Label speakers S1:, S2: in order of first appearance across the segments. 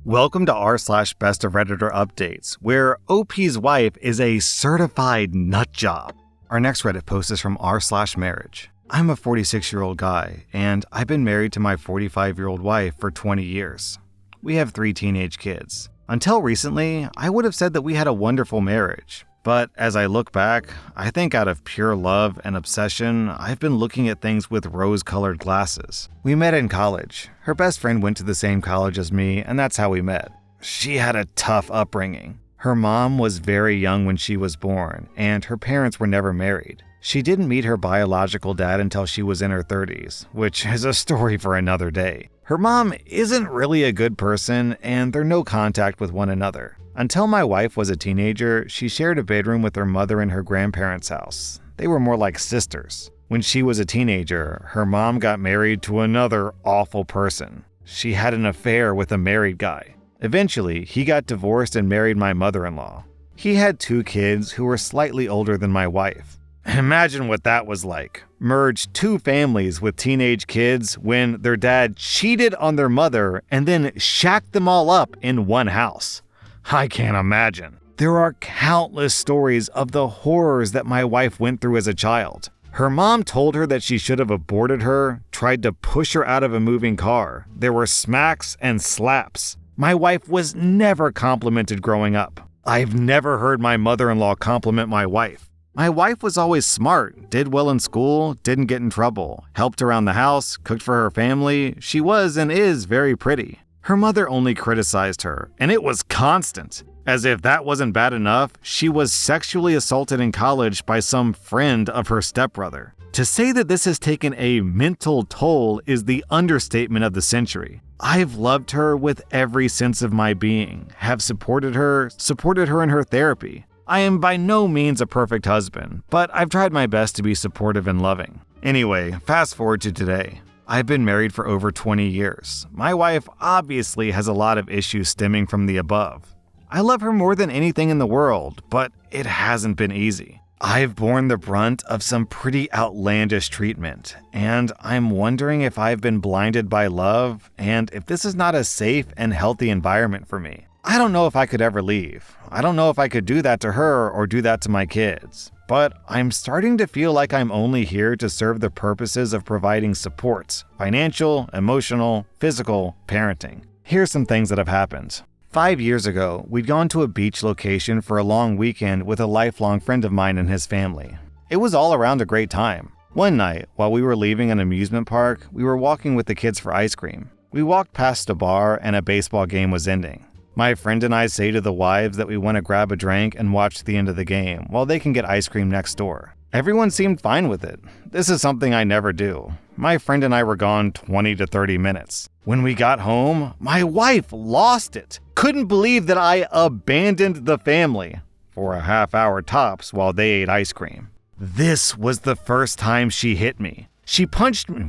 S1: Welcome to r/Bestof Redditor Updates, where OP's wife is a certified nutjob. Our next Reddit post is from r/marriage. I'm a 46-year-old guy, and I've been married to my 45-year-old wife for 20 years. We have 3 teenage kids. Until recently, I would have said that we had a wonderful marriage. But as I look back, I think out of pure love and obsession, I've been looking at things with rose-colored glasses. We met in college. Her best friend went to the same college as me, and that's how we met. She had a tough upbringing. Her mom was very young when she was born, and her parents were never married. She didn't meet her biological dad until she was in her 30s, which is a story for another day. Her mom isn't really a good person, and they're no contact with one another. Until my wife was a teenager, she shared a bedroom with her mother in her grandparents' house. They were more like sisters. When she was a teenager, her mom got married to another awful person. She had an affair with a married guy. Eventually, he got divorced and married my mother-in-law. He had 2 kids who were slightly older than my wife. Imagine what that was like. Merge 2 families with teenage kids when their dad cheated on their mother and then shacked them all up in one house. I can't imagine. There are countless stories of the horrors that my wife went through as a child. Her mom told her that she should have aborted her, tried to push her out of a moving car. There were smacks and slaps. My wife was never complimented growing up. I've never heard my mother-in-law compliment my wife. My wife was always smart, did well in school, didn't get in trouble, helped around the house, cooked for her family. She was and is very pretty. Her mother only criticized her, and it was constant. As if that wasn't bad enough, she was sexually assaulted in college by some friend of her stepbrother. To say that this has taken a mental toll is the understatement of the century. I've loved her with every sense of my being, have supported her in her therapy. I am by no means a perfect husband, but I've tried my best to be supportive and loving. Anyway, fast forward to today. I've been married for over 20 years. My wife obviously has a lot of issues stemming from the above. I love her more than anything in the world, but it hasn't been easy. I've borne the brunt of some pretty outlandish treatment, and I'm wondering if I've been blinded by love and if this is not a safe and healthy environment for me. I don't know if I could ever leave. I don't know if I could do that to her or do that to my kids. But I'm starting to feel like I'm only here to serve the purposes of providing support: financial, emotional, physical, parenting. Here's some things that have happened. 5 years ago, we'd gone to a beach location for a long weekend with a lifelong friend of mine and his family. It was all around a great time. One night, while we were leaving an amusement park, we were walking with the kids for ice cream. We walked past a bar and a baseball game was ending. My friend and I say to the wives that we want to grab a drink and watch the end of the game while they can get ice cream next door. Everyone seemed fine with it. This is something I never do. My friend and I were gone 20 to 30 minutes. When we got home, my wife lost it. Couldn't believe that I abandoned the family for a half-hour tops while they ate ice cream. This was the first time she hit me. She punched me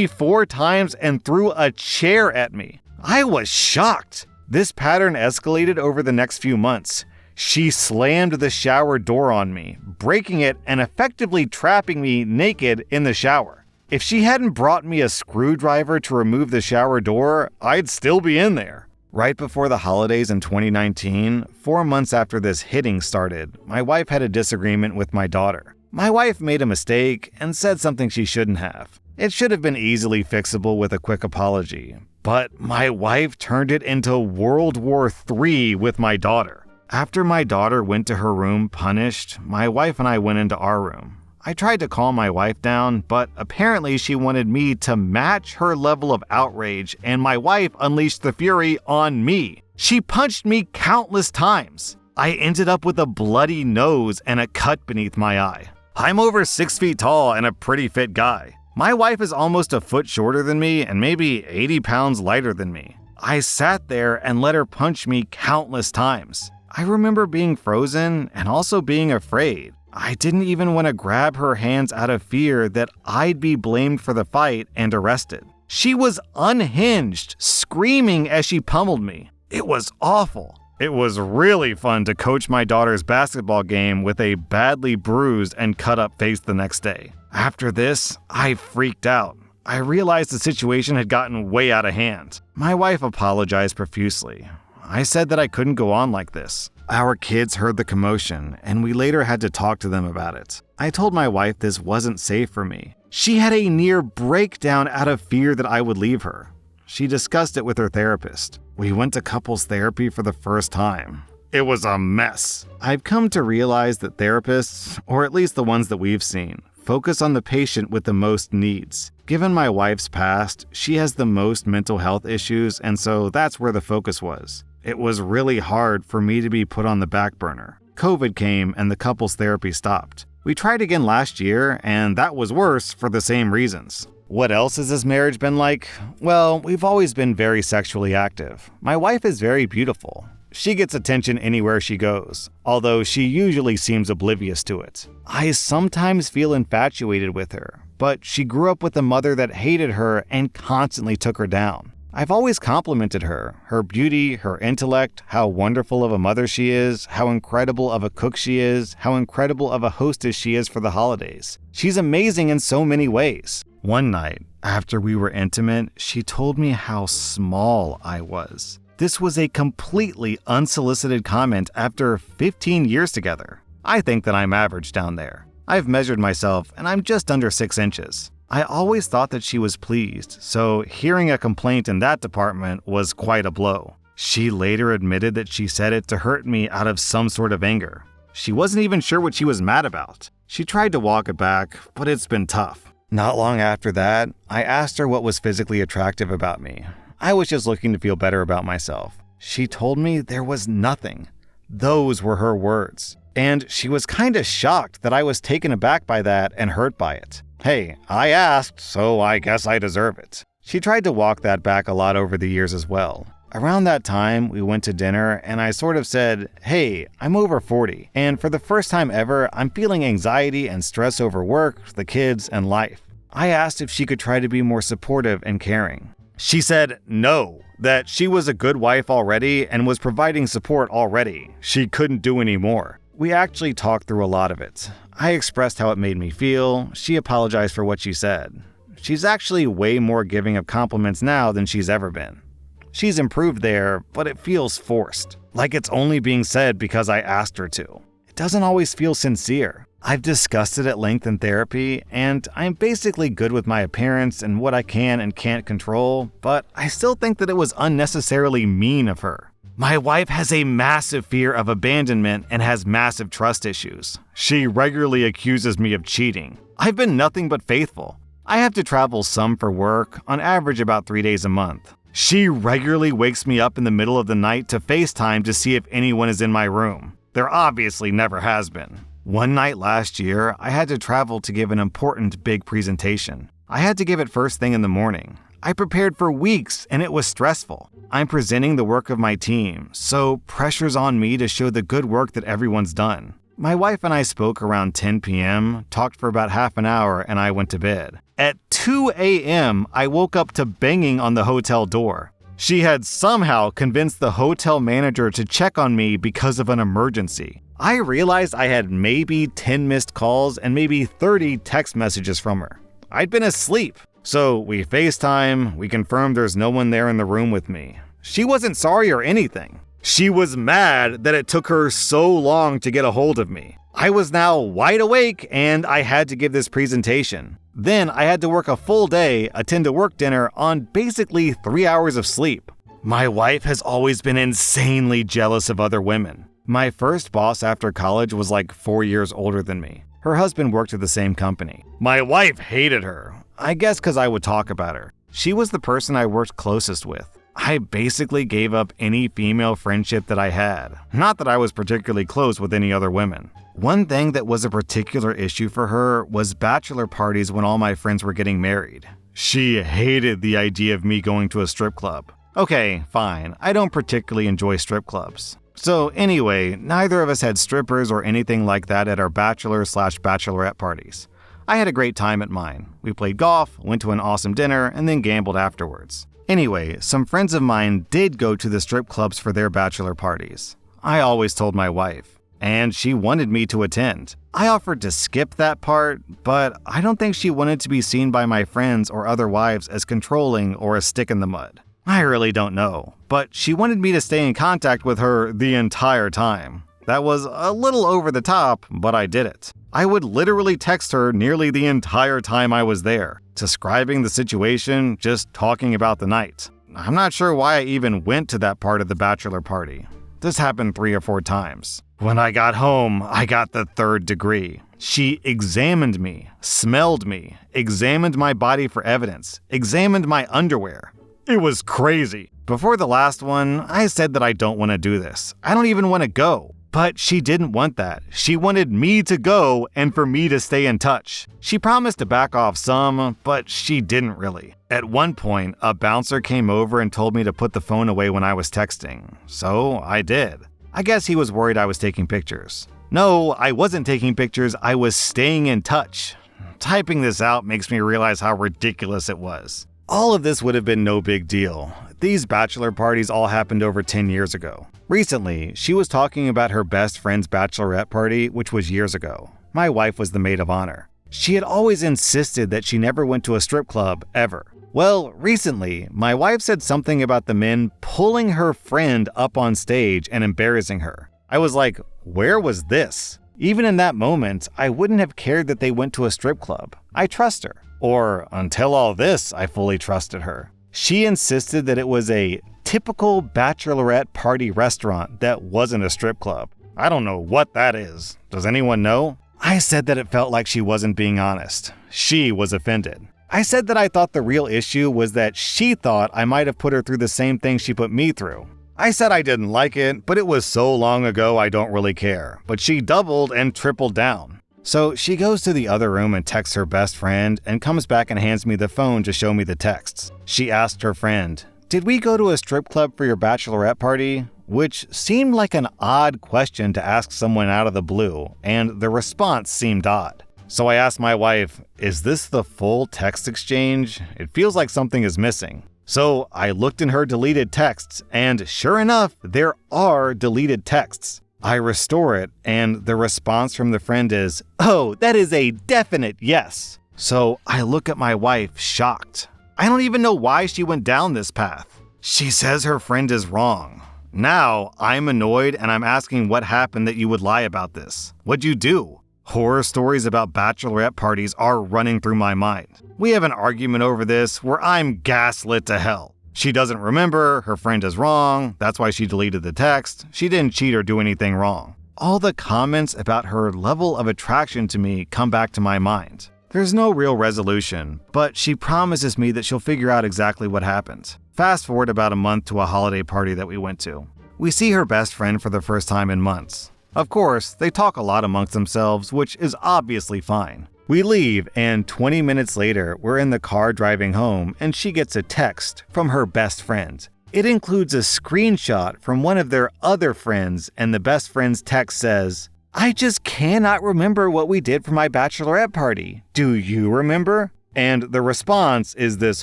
S1: 4 times and threw a chair at me. I was shocked. This pattern escalated over the next few months. She slammed the shower door on me, breaking it and effectively trapping me naked in the shower. If she hadn't brought me a screwdriver to remove the shower door, I'd still be in there. Right before the holidays in 2019, 4 months after this hitting started, my wife had a disagreement with my daughter. My wife made a mistake and said something she shouldn't have. It should have been easily fixable with a quick apology. But my wife turned it into World War III with my daughter. After my daughter went to her room punished, my wife and I went into our room. I tried to calm my wife down, but apparently she wanted me to match her level of outrage, and my wife unleashed the fury on me. She punched me countless times. I ended up with a bloody nose and a cut beneath my eye. I'm over 6 feet tall and a pretty fit guy. My wife is almost a foot shorter than me and maybe 80 pounds lighter than me. I sat there and let her punch me countless times. I remember being frozen and also being afraid. I didn't even want to grab her hands out of fear that I'd be blamed for the fight and arrested. She was unhinged, screaming as she pummeled me. It was awful. It was really fun to coach my daughter's basketball game with a badly bruised and cut up face the next day. After this, I freaked out. I realized the situation had gotten way out of hand. My wife apologized profusely. I said that I couldn't go on like this. Our kids heard the commotion, and we later had to talk to them about it. I told my wife this wasn't safe for me. She had a near breakdown out of fear that I would leave her. She discussed it with her therapist. We went to couples therapy for the first time. It was a mess. I've come to realize that therapists, or at least the ones that we've seen, focus on the patient with the most needs. Given my wife's past, she has the most mental health issues, and so that's where the focus was. It was really hard for me to be put on the back burner. COVID came and the couples therapy stopped. We tried again last year, and that was worse for the same reasons. What else has this marriage been like? Well, we've always been very sexually active. My wife is very beautiful. She gets attention anywhere she goes, although she usually seems oblivious to it. I sometimes feel infatuated with her, but she grew up with a mother that hated her and constantly took her down. I've always complimented her beauty, her intellect, how wonderful of a mother she is, how incredible of a cook she is, how incredible of a hostess she is for the holidays. She's amazing in so many ways. One night, after we were intimate, she told me how small I was. This was a completely unsolicited comment after 15 years together. I think that I'm average down there. I've measured myself and I'm just under 6 inches. I always thought that she was pleased, so hearing a complaint in that department was quite a blow. She later admitted that she said it to hurt me out of some sort of anger. She wasn't even sure what she was mad about. She tried to walk it back, but it's been tough. Not long after that, I asked her what was physically attractive about me. I was just looking to feel better about myself. She told me there was nothing. Those were her words. And she was kinda shocked that I was taken aback by that and hurt by it. Hey, I asked, so I guess I deserve it. She tried to walk that back a lot over the years as well. Around that time, we went to dinner and I sort of said, hey, I'm over 40, and for the first time ever, I'm feeling anxiety and stress over work, the kids, and life. I asked if she could try to be more supportive and caring. She said no, that she was a good wife already and was providing support already. She couldn't do any more. We actually talked through a lot of it. I expressed how it made me feel. She apologized for what she said. She's actually way more giving of compliments now than she's ever been. She's improved there, but it feels forced. Like it's only being said because I asked her to. It doesn't always feel sincere. I've discussed it at length in therapy, and I'm basically good with my appearance and what I can and can't control, but I still think that it was unnecessarily mean of her. My wife has a massive fear of abandonment and has massive trust issues. She regularly accuses me of cheating. I've been nothing but faithful. I have to travel some for work, on average about 3 days a month. She regularly wakes me up in the middle of the night to FaceTime to see if anyone is in my room. There obviously never has been. One night last year, I had to travel to give an important big presentation. I had to give it first thing in the morning. I prepared for weeks and it was stressful. I'm presenting the work of my team, so pressure's on me to show the good work that everyone's done. My wife and I spoke around 10 p.m., talked for about half an hour, and I went to bed. At 2 a.m., I woke up to banging on the hotel door. She had somehow convinced the hotel manager to check on me because of an emergency. I realized I had maybe 10 missed calls and maybe 30 text messages from her. I'd been asleep. So we FaceTime, we confirmed there's no one there in the room with me. She wasn't sorry or anything. She was mad that it took her so long to get a hold of me. I was now wide awake and I had to give this presentation. Then I had to work a full day, attend a work dinner on basically 3 hours of sleep. My wife has always been insanely jealous of other women. My first boss after college was like 4 years older than me. Her husband worked at the same company. My wife hated her. I guess because I would talk about her. She was the person I worked closest with. I basically gave up any female friendship that I had. Not that I was particularly close with any other women. One thing that was a particular issue for her was bachelor parties when all my friends were getting married. She hated the idea of me going to a strip club. Okay, fine, I don't particularly enjoy strip clubs. So anyway, neither of us had strippers or anything like that at our bachelor/bachelorette parties. I had a great time at mine. We played golf, went to an awesome dinner, and then gambled afterwards. Anyway, some friends of mine did go to the strip clubs for their bachelor parties. I always told my wife, and she wanted me to attend. I offered to skip that part, but I don't think she wanted to be seen by my friends or other wives as controlling or a stick in the mud. I really don't know, but she wanted me to stay in contact with her the entire time. That was a little over the top, but I did it. I would literally text her nearly the entire time I was there, describing the situation, just talking about the night. I'm not sure why I even went to that part of the bachelor party. This happened 3 or 4 times. When I got home, I got the 3rd degree. She examined me, smelled me, examined my body for evidence, examined my underwear. It was crazy. Before the last one, I said that I don't want to do this. I don't even want to go. But she didn't want that. She wanted me to go and for me to stay in touch. She promised to back off some, but she didn't really. At one point, a bouncer came over and told me to put the phone away when I was texting. So I did. I guess he was worried I was taking pictures. No, I wasn't taking pictures, I was staying in touch. Typing this out makes me realize how ridiculous it was. All of this would have been no big deal. These bachelor parties all happened over 10 years ago. Recently, she was talking about her best friend's bachelorette party, which was years ago. My wife was the maid of honor. She had always insisted that she never went to a strip club, ever. Well, recently, my wife said something about the men pulling her friend up on stage and embarrassing her. I was like, where was this? Even in that moment, I wouldn't have cared that they went to a strip club. I trust her. Or, until all this, I fully trusted her. She insisted that it was a typical bachelorette party restaurant that wasn't a strip club. I don't know what that is. Does anyone know? I said that it felt like she wasn't being honest. She was offended. I said that I thought the real issue was that she thought I might have put her through the same thing she put me through. I said I didn't like it, but it was so long ago I don't really care. But she doubled and tripled down. So she goes to the other room and texts her best friend and comes back and hands me the phone to show me the texts. She asked her friend, "Did we go to a strip club for your bachelorette party?" Which seemed like an odd question to ask someone out of the blue, and the response seemed odd. So I asked my wife, "Is this the full text exchange? It feels like something is missing." So I looked in her deleted texts, and sure enough, there are deleted texts. I restore it, and the response from the friend is, "Oh, that is a definite yes." So I look at my wife, shocked. I don't even know why she went down this path. She says her friend is wrong. Now I'm annoyed and I'm asking what happened that you would lie about this. What'd you do? Horror stories about bachelorette parties are running through my mind. We have an argument over this where I'm gaslit to hell. She doesn't remember, her friend is wrong, that's why she deleted the text. She didn't cheat or do anything wrong. All the comments about her level of attraction to me come back to my mind. There's no real resolution, but she promises me that she'll figure out exactly what happened. Fast forward about a month to a holiday party that we went to. We see her best friend for the first time in months. Of course, they talk a lot amongst themselves, which is obviously fine. We leave, and 20 minutes later, we're in the car driving home, and she gets a text from her best friend. It includes a screenshot from one of their other friends, and the best friend's text says, "I just cannot remember what we did for my bachelorette party. Do you remember?" And the response is this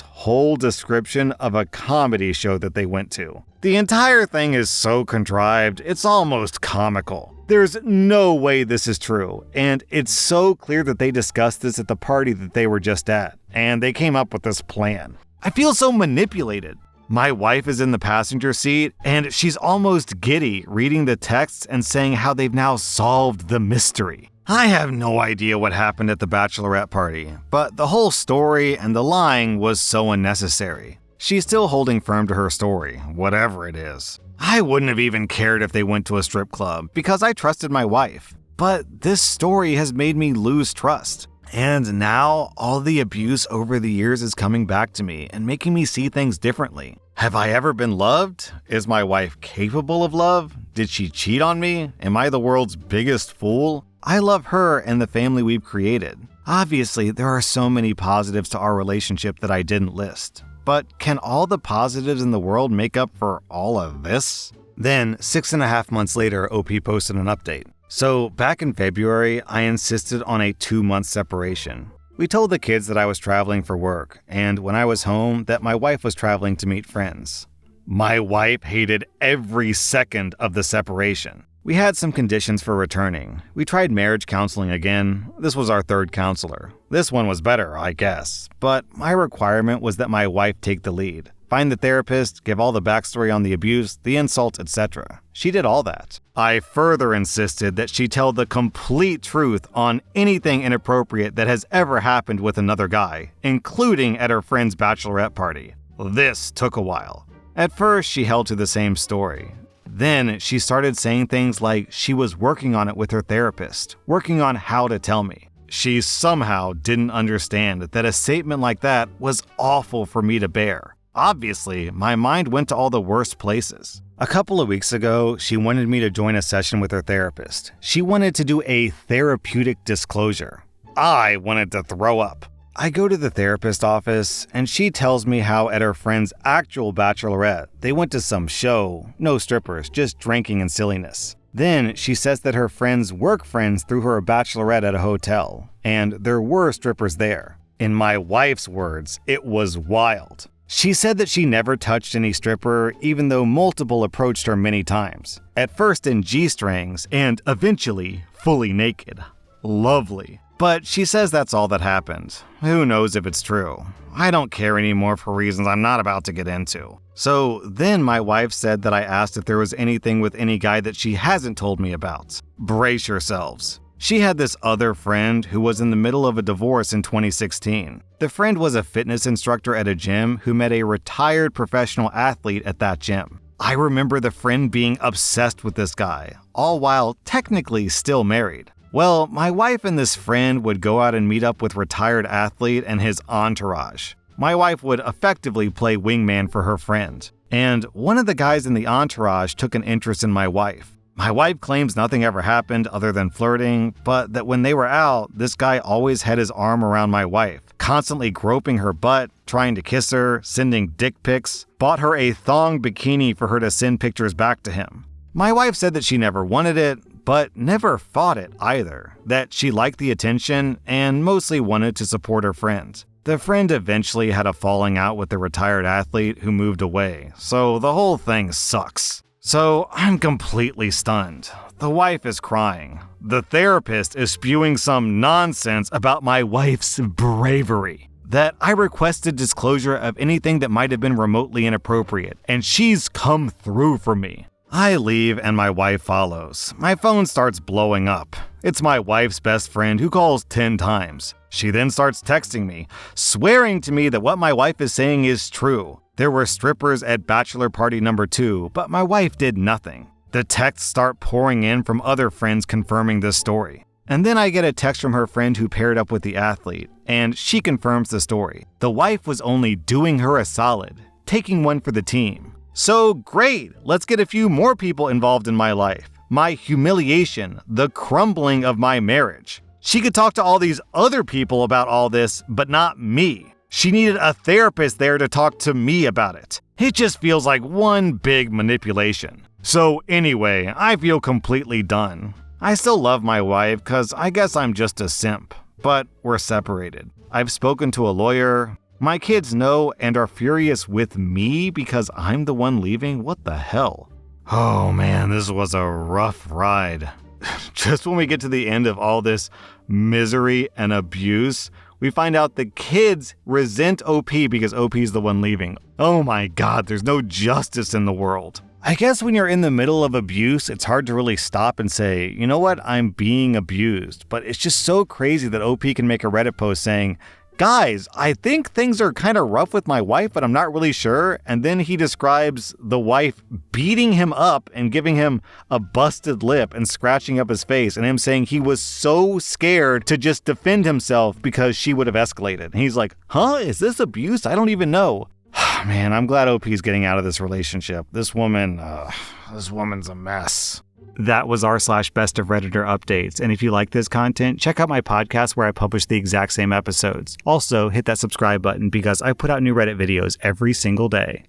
S1: whole description of a comedy show that they went to. The entire thing is so contrived, it's almost comical. There's no way this is true, and it's so clear that they discussed this at the party that they were just at, and they came up with this plan. I feel so manipulated. My wife is in the passenger seat, and she's almost giddy reading the texts and saying how they've now solved the mystery. I have no idea what happened at the bachelorette party, but the whole story and the lying was so unnecessary. She's still holding firm to her story, whatever it is. I wouldn't have even cared if they went to a strip club because I trusted my wife. But this story has made me lose trust. And now all the abuse over the years is coming back to me and making me see things differently. Have I ever been loved? Is my wife capable of love? Did she cheat on me? Am I the world's biggest fool? I love her and the family we've created. Obviously, there are so many positives to our relationship that I didn't list. But can all the positives in the world make up for all of this? Then, 6.5 months later, OP posted an update. So, back in February, I insisted on a 2-month separation. We told the kids that I was traveling for work, and when I was home, that my wife was traveling to meet friends. My wife hated every second of the separation. We had some conditions for returning. We tried marriage counseling again. This was our third counselor. This one was better, I guess. But my requirement was that my wife take the lead. Find the therapist, give all the backstory on the abuse, the insult, etc. She did all that. I further insisted that she tell the complete truth on anything inappropriate that has ever happened with another guy, including at her friend's bachelorette party. This took a while. At first, she held to the same story. Then she started saying things like she was working on it with her therapist, working on how to tell me. She somehow didn't understand that a statement like that was awful for me to bear. Obviously, my mind went to all the worst places. A couple of weeks ago, she wanted me to join a session with her therapist. She wanted to do a therapeutic disclosure. I wanted to throw up. I go to the therapist office, and she tells me how at her friend's actual bachelorette, they went to some show, no strippers, just drinking and silliness. Then she says that her friend's work friends threw her a bachelorette at a hotel, and there were strippers there. In my wife's words, it was wild. She said that she never touched any stripper, even though multiple approached her many times. At first in G-strings, and eventually fully naked. Lovely. But she says that's all that happened. Who knows if it's true? I don't care anymore for reasons I'm not about to get into. So then my wife said that I asked if there was anything with any guy that she hasn't told me about. Brace yourselves. She had this other friend who was in the middle of a divorce in 2016. The friend was a fitness instructor at a gym who met a retired professional athlete at that gym. I remember the friend being obsessed with this guy, all while technically still married. Well, my wife and this friend would go out and meet up with retired athlete and his entourage. My wife would effectively play wingman for her friend. And one of the guys in the entourage took an interest in my wife. My wife claims nothing ever happened other than flirting, but that when they were out, this guy always had his arm around my wife, constantly groping her butt, trying to kiss her, sending dick pics, bought her a thong bikini for her to send pictures back to him. My wife said that she never wanted it, but never fought it either, that she liked the attention and mostly wanted to support her friend. The friend eventually had a falling out with the retired athlete who moved away, so the whole thing sucks. So I'm completely stunned. The wife is crying. The therapist is spewing some nonsense about my wife's bravery. That I requested disclosure of anything that might have been remotely inappropriate, and she's come through for me. I leave and my wife follows. My phone starts blowing up. It's my wife's best friend who calls 10 times. She then starts texting me, swearing to me that what my wife is saying is true. There were strippers at bachelor party number 2, but my wife did nothing. The texts start pouring in from other friends confirming this story. And then I get a text from her friend who paired up with the athlete, and she confirms the story. The wife was only doing her a solid, taking one for the team. So great, let's get a few more people involved in my life. My humiliation, the crumbling of my marriage. She could talk to all these other people about all this, but not me. She needed a therapist there to talk to me about it. It just feels like one big manipulation. So anyway, I feel completely done. I still love my wife because I guess I'm just a simp, but we're separated. I've spoken to a lawyer. My kids know and are furious with me because I'm the one leaving. What the hell? Oh man, this was a rough ride. Just when we get to the end of all this misery and abuse, we find out the kids resent OP because OP is the one leaving. Oh my god, there's no justice in the world. I guess when you're in the middle of abuse, it's hard to really stop and say, you know what, I'm being abused. But it's just so crazy that OP can make a Reddit post saying, guys, I think things are kind of rough with my wife, but I'm not really sure. And then he describes the wife beating him up and giving him a busted lip and scratching up his face, and him saying he was so scared to just defend himself because she would have escalated. And he's like, huh? Is this abuse? I don't even know. Man, I'm glad OP's getting out of this relationship. This woman's a mess. That was r/Best of Redditor updates. And if you like this content, check out my podcast where I publish the exact same episodes. Also, hit that subscribe button because I put out new Reddit videos every single day.